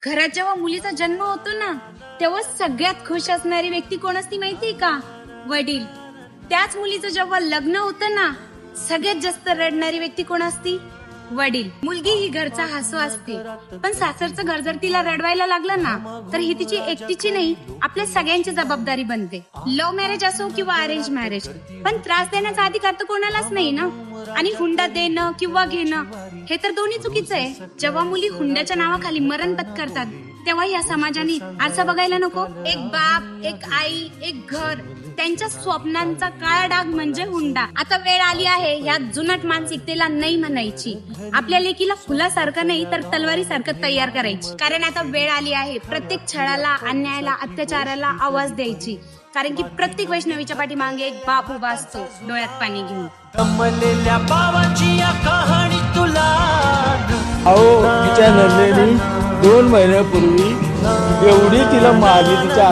घरात जेव्हा मुलीचा जन्म होतो ना, तेव्हा सगळ्यात खुश असणारी व्यक्ती कोण असती माहितीये का? वडील. त्याच मुलीचं जेव्हा लग्न होतं ना, सगळ्यात जास्त रडणारी व्यक्ती कोण असती? वडील. मुलगी ही घरचा हसू असते, पण सासरचं घर जर तिला रडवायला लागलं ना, तर ही तिची एकटीची नाही, आपल्या सगळ्यांची जबाबदारी बनते. लव्ह मॅरेज असो किंवा अरेंज मॅरेज, पण त्रास देण्याचा अधिकार तर कोणालाच नाही ना. आणि हुंडा देणं किंवा घेणं हे तर दोन्ही चुकीचं आहे. जेव्हा मुली हुंड्याच्या नावाखाली मरण पत्करतात, तेव्हा या समाजाने असं बघायला नको. एक बाप, एक आई, एक घर, त्यांच्या स्वप्नांचा काळा डाग म्हणजे हुंडा. आता वेळ आली आहे या जुनाट मानसिकतेला नाही म्हणायची. आपल्या लेकीला फुलासारखं नाही तर तलवारीसारखं तयार करायची. कारण आता वेळ आली आहे प्रत्येक छळाला, अन्यायाला, अत्याचाराला आवाज द्यायची. कारण की प्रत्येक वैष्णवीच्या पाठीमागे एक बाप उभा असतो डोळ्यात पाणी घेऊन. कमलेल्या बाबाची या कहाणी तुला अहो तिच्या नंदेनी 2 महिन्यापूर्वी एवढी तिला मारली तिच्या